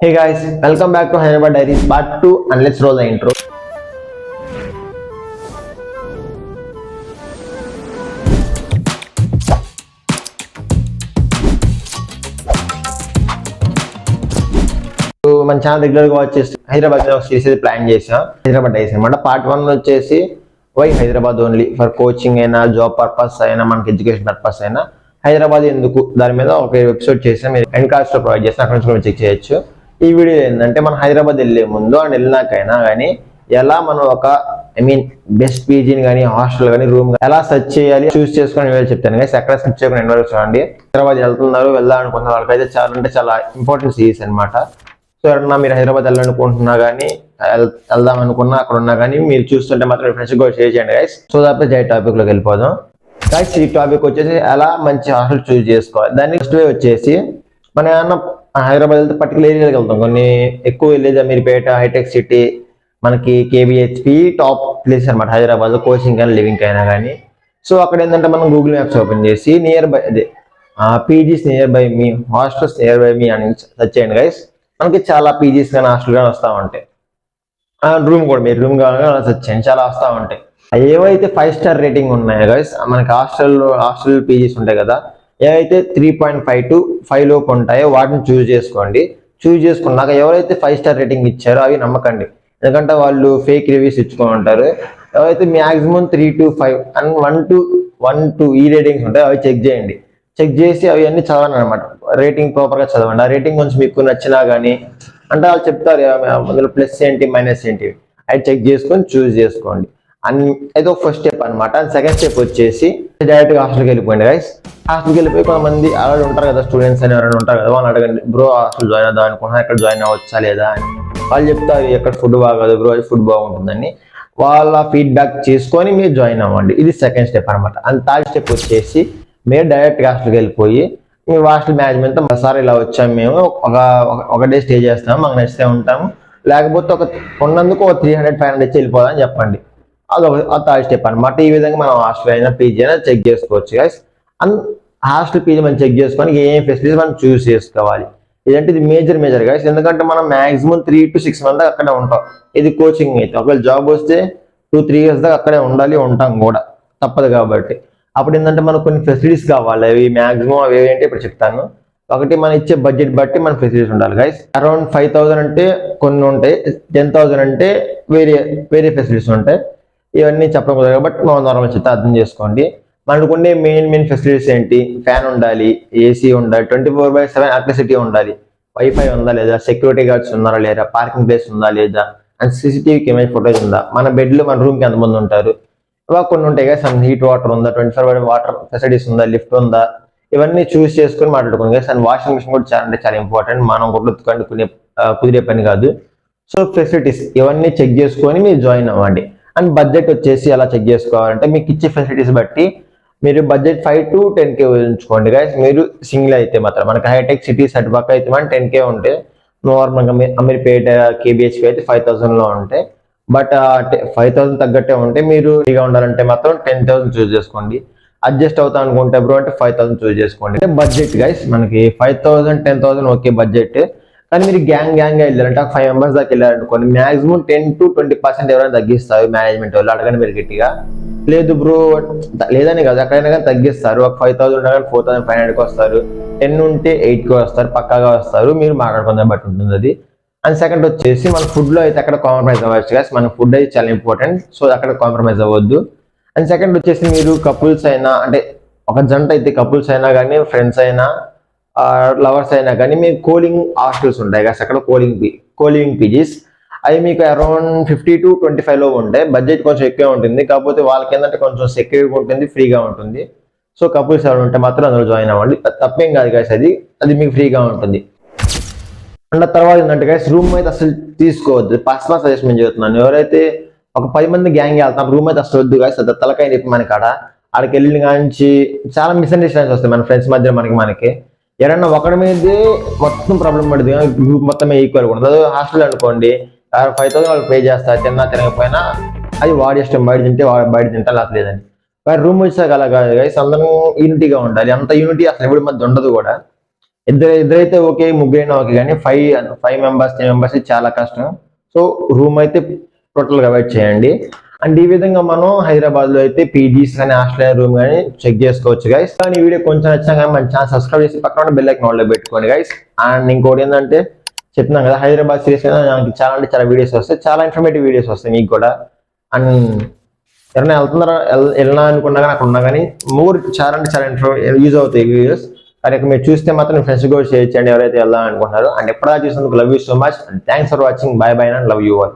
Hey guys, welcome back to Hyderabad Diaries Part 2 and let's roll the intro. మన channel రెగ్యులర్గా watch చేసి Hyderabad series plan చేసాం. Hyderabad diaries అనమాట. Part 1 వచ్చేసి why Hyderabad only for coaching అయినా job purpose అయినా మనకి ఎడ్యుకేషన్ పర్పస్ అయినా హైదరాబాద్ ఎందుకు దాని మీద ఒక ఎపిసోడ్ చేసాం. మీరు ఎండ్ కార్డ్స్ లో ప్రొవైడ్ చేస్తాం, అక్కడ నుంచి కూడా చెక్ చేయొచ్చు. ఈ వీడియో ఏంటంటే మనం హైదరాబాద్ వెళ్ళే ముందు అండ్ వెళ్ళినాకైనా కానీ ఎలా మనం ఒక బెస్ట్ పీజీని కానీ హాస్టల్ కానీ రూమ్ ఎలా సెర్చ్ చేయాలి చూస్ చేసుకొని నేను చెప్తాను కానీ ఎక్కడ స్కిప్ చేయకుండా ఎన్వర్ చూడండి. హైదరాబాద్ వెళ్తున్నారు వెళ్దామనుకున్న వాళ్ళకైతే చాలా అంటే చాలా ఇంపార్టెంట్ సిరీస్ అనమాట. సో ఎవరన్నా మీరు హైదరాబాద్ వెళ్ళాలనుకుంటున్నా కానీ వెళ్దాం అనుకున్నా అక్కడ ఉన్నా కానీ మీరు చూస్తుంటే మాత్రం ఫ్రెండ్స్ కూడా షేర్ చేయండి గైస్. సో దాపే జై టాపిక్ లోకి వెళ్ళిపోదాం గైస్. ఈ టాపిక్ వచ్చేసి ఎలా మంచి హాస్టల్ చూస్ చేసుకోవాలి. దాన్ని ఫస్ట్ వే వచ్చేసి మన ఏమన్నా హైదరాబాద్ వెళ్తే పర్టికులర్ ఏరియాకి వెళ్తాం. కొన్ని ఎక్కువ వెళ్ళేది అమీర్పేట, హైటెక్ సిటీ, మనకి కేబిహెచ్పి టాప్ ప్లేస్ అనమాట హైదరాబాద్ కోచింగ్ కానీ లివింగ్ అయినా కానీ. సో అక్కడ ఏంటంటే మనం గూగుల్ మ్యాప్స్ ఓపెన్ చేసి నియర్ బై అదే PGs nearby me, hostels nearby me అని సెర్చ్ చేయండి గైస్. మనకి చాలా పీజీస్ కానీ హాస్టల్ కానీ వస్తూ ఉంటాయి. రూమ్ కూడా మీరు రూమ్ కావాలని అలా సెర్చ్ చేయండి, చాలా వస్తూ ఉంటాయి. ఏవైతే 5 స్టార్ రేటింగ్ ఉన్నాయో గైస్ మనకి హాస్టల్ పీజీస్ ఉంటాయి కదా, ఏవైతే 3.5 to 5 లోపు ఉంటాయో వాటిని చూస్ చేసుకోండి. చూస్ చేసుకున్నాక ఎవరైతే 5 స్టార్ రేటింగ్ ఇచ్చారో అవి నమ్మకండి, ఎందుకంటే వాళ్ళు ఫేక్ రివ్యూస్ ఇచ్చుకొని ఉంటారు. ఎవరైతే మ్యాక్సిమం 3 to 5 అండ్ 1 to ఈ రేటింగ్స్ ఉంటాయి అవి చెక్ చేయండి. చెక్ చేసి అవి అన్ని చదవండి అనమాట. రేటింగ్ ప్రాపర్గా చదవండి. ఆ రేటింగ్ కొంచెం మీకు నచ్చినా కానీ అంటే వాళ్ళు చెప్తారు అందులో ప్లస్ ఏంటి మైనస్ ఏంటి అవి చెక్ చేసుకొని చూస్ చేసుకోండి. అండ్ అయితే ఒక ఫస్ట్ స్టెప్ అనమాట. అండ్ సెకండ్ స్టెప్ వచ్చేసి డైరెక్ట్గా హాస్టల్కి వెళ్ళిపోయింది గైస్. హాస్టల్కి వెళ్ళిపోయి కొంతమంది అలాగే ఉంటారు కదా, స్టూడెంట్స్ అని ఎవరైనా ఉంటారు కదా, వాళ్ళని అడగండి బ్రో హాస్టల్ జాయిన్ అవుదాం అనుకుంటున్నా, ఎక్కడ జాయిన్ అవ్వచ్చా లేదా అని. వాళ్ళు చెప్తారు ఎక్కడ ఫుడ్ బాగోదు బ్రో, ఫుడ్ బాగుంటుందని. వాళ్ళ ఫీడ్బ్యాక్ చేసుకొని మీరు జాయిన్ అవ్వండి. ఇది సెకండ్ స్టెప్ అనమాట. అండ్ థర్డ్ స్టెప్ వచ్చేసి మీరు డైరెక్ట్గా హాస్టల్కి వెళ్ళిపోయి మీ హాస్టల్ మేనేజ్మెంట్తో ఒకసారి ఇలా వచ్చాము మేము ఒక డే స్టే చేస్తాము, మాకు నచ్చితే ఉంటాము, లేకపోతే ఉన్నందుకు 300-500 ఇచ్చి వెళ్ళిపోదామని చెప్పండి. అదొక థర్డ్ స్టెప్ అనమాట. ఈ విధంగా మనం హాస్టల్ అయినా పీజీ అయినా చెక్ చేసుకోవచ్చు గైస్. అండ్ హాస్టల్ పీజీ మనం చెక్ చేసుకొని ఏం ఫెసిలిటీస్ మనం చూస్ చేసుకోవాలి. ఇదంటే ఇది మేజర్ గైస్, ఎందుకంటే మనం మాక్సిమం 3 to 6 months దాకా అక్కడే ఉంటాం. ఇది కోచింగ్ అయితే ఒకవేళ జాబ్ వస్తే 2-3 years దాకా అక్కడే ఉంటాం కూడా తప్పదు. కాబట్టి అప్పుడు ఏంటంటే మనకు కొన్ని ఫెసిలిటీస్ కావాలి. అవి మాక్సిమం అవి ఏంటి ఇప్పుడు చెప్తాను. ఒకటి మనం ఇచ్చే బడ్జెట్ బట్టి మన ఫెసిలిటీస్ ఉండాలి గైస్. అరౌండ్ 5,000 అంటే కొన్ని ఉంటాయి, 10,000 అంటే వేరే ఫెసిలిటీస్ ఉంటాయి. ఇవన్నీ చెప్పడం కుదరదు కాబట్టి మనం నార్మల్ చెప్తే అర్థం చేసుకోండి. మనకు ఉండే మెయిన్ ఫెసిలిటీస్ ఏంటి, ఫ్యాన్ ఉండాలి, ఏసీ ఉండాలి, 24/7 ఎలక్ట్రిసిటీ ఉండాలి, వైఫై ఉందా లేదా, సెక్యూరిటీ గార్డ్స్ ఉన్నారా లేదా, పార్కింగ్ ప్లేస్ ఉందా లేదా, అండ్ CCTV కెమెరా ఫోటోస్ ఉందా, మన బెడ్లు మన రూమ్కి ఎంతమంది ఉంటారు, ఇవా కొన్ని ఉంటాయి కదా. సమ్ హీట్ వాటర్ ఉందా, 24/7 వాటర్ ఫెసిలిటీస్ ఉందా, లిఫ్ట్ ఉందా, ఇవన్నీ చూస్ చేసుకొని మాట్లాడుకోండి గైస్. అండ్ వాషింగ్ మిషన్ కూడా చాలా అంటే చాలా ఇంపార్టెంట్, మనం గుర్తుకొని కుదిరే పని కాదు. సో ఫెసిలిటీస్ ఇవన్నీ చెక్ చేసుకొని మీరు జాయిన్ అవ్వండి. అండ్ బడ్జెట్ వచ్చేసి ఎలా చెక్ చేసుకోవాలంటే మీకు ఇచ్చే ఫెసిలిటీస్ బట్టి మీరు బడ్జెట్ 5 to 10K ఉంచుకోండి గైస్. మీరు సింగిల్ అయితే మాత్రం మనకి హైటెక్ సిటీ సర్టిఫికేట్ అయితే మనం 10K ఉంటే, నార్మల్గా అమీర్పేట KBHP అయితే 5,000లో ఉంటాయి. బట్ 5,000 తగ్గట్టే ఉంటే మీరు ఫ్రీగా ఉండాలంటే మాత్రం 10,000 చూస్ చేసుకోండి. అడ్జస్ట్ అవుతాం అనుకుంటే బ్రో అంటే 5,000 చూస్ చేసుకోండి. అంటే బడ్జెట్ గైస్ మనకి 5,000 10,000 ఓకే బడ్జెట్. కానీ మీరు గ్యాంగ్గా వెళ్ళారంటే 5 members దాకా వెళ్ళారనుకోండి, మాక్సిమం 10 to 20% ఎవరైనా తగ్గిస్తారు మేనేజ్మెంట్ వాళ్ళు. అడగండి మీరు గట్టిగా. లేదు బ్రో లేదని కాదు, ఎక్కడైనా కానీ తగ్గిస్తారు. ఒక 5,000 ఉన్నా కానీ 4,500కి వస్తారు, 10 ఉంటే 8కి వస్తారు, పక్కాగా వస్తారు. మీరు మాట్లాడుకునే బట్టి ఉంటుంది అది. అండ్ సెకండ్ వచ్చేసి మన ఫుడ్లో అయితే అక్కడ కాంప్రమైజ్ అవ్వచ్చు కదా. మన ఫుడ్ అయితే చాలా ఇంపార్టెంట్, సో అక్కడ కాంప్రమైజ్ అవ్వద్దు. అండ్ సెకండ్ వచ్చేసి మీరు కపుల్స్ అయినా అంటే ఒక జంట అయితే కపుల్స్ అయినా కానీ ఫ్రెండ్స్ అయినా లవర్స్ అయినా కానీ మీకు కోలింగ్ హాస్టల్స్ ఉంటాయి కదా, అక్కడ కోలింగ్ పీజీస్ అవి మీకు అరౌండ్ 50 to 25లో ఉంటాయి. బడ్జెట్ కొంచెం ఎక్కువ ఉంటుంది, కాకపోతే వాళ్ళకి ఏంటంటే కొంచెం సెక్యూర్గా ఉంటుంది, ఫ్రీగా ఉంటుంది. సో కపుల్స్ ఎవరు ఉంటే మాత్రం అందులో జాయిన్ అవ్వండి, తప్పేం కాదు గైస్. అది మీకు ఫ్రీగా ఉంటుంది. అండ్ తర్వాత ఏంటంటే గైస్ రూమ్ అయితే అసలు తీసుకోవద్దు. పర్సనల్ సజెషన్ చెబుతున్నాను. ఎవరైతే ఒక 10 మంది గ్యాంగ్ వెళ్తాం రూమ్ అయితే అసలు వద్దు గైస్. అది తలకాయ చెప్పి మనకి ఆడికి వెళ్ళిన కాంచి చాలా మిస్అండర్స్టాండింగ్స్ వస్తాయి మన ఫ్రెండ్స్ మధ్య. మనకి ఎవరన్నా ఒకటి మీదే మొత్తం ప్రాబ్లం పడుతుంది, గ్రూప్ మొత్తమే ఈక్వల్ ఉండదు. హాస్టల్ అనుకోండి 5,000 వాళ్ళు పే చేస్తారు, తినకపోయినా అది వాడి ఇష్టం. బయట తింటా లేదని. రూమ్ వచ్చాక అలా కాదు గైస్, అందరం యూనిటీగా ఉండాలి. అంత యూనిటీ అసలు ఎవరి మధ్య ఉండదు కూడా. ఇద్దరైతే ఓకే, ముగ్గురైనా ఓకే, కానీ 5 మెంబర్స్ 10 మెంబర్స్ చాలా కష్టం. సో రూమ్ అయితే టోటల్గా అవాయిడ్ చేయండి. అండ్ ఈ విధంగా మనం హైదరాబాద్ లో అయితే పీజీస్ కానీ హాస్టల్ రూమ్ కానీ చెక్ చేసుకోవచ్చు గైస్. కానీ ఈ వీడియో కొంచెం నచ్చినా కానీ మన ఛానల్ సబ్స్క్రైబ్ చేసి పక్కన బెల్ ఐకాన్ ఆన్లో పెట్టుకోండి గైస్. అండ్ ఇంకోటి ఏంటంటే చెప్తున్నాం కదా, హైదరాబాద్ సిరీస్ నాకు చాలా అంటే చాలా వీడియోస్ వస్తాయి, చాలా ఇన్ఫర్మేటివ్ వీడియోస్ వస్తాయి మీకు కూడా. అండ్ ఎవరైనా వెళ్ళినా అనుకున్నా కానీ అక్కడ ఉన్నా కానీ చాలా అంటే చాలా యూజ్ అవుతాయి వీడియోస్. కానీ మీరు చూస్తే మాత్రం మీ ఫ్రెండ్స్ కూడా షేర్ చేయండి ఎవరైతే వెళ్దాం అనుకుంటున్నారు. అండ్ ఎప్పుడా చూసినందుకు love you so much and thanks for watching. By by and love you all.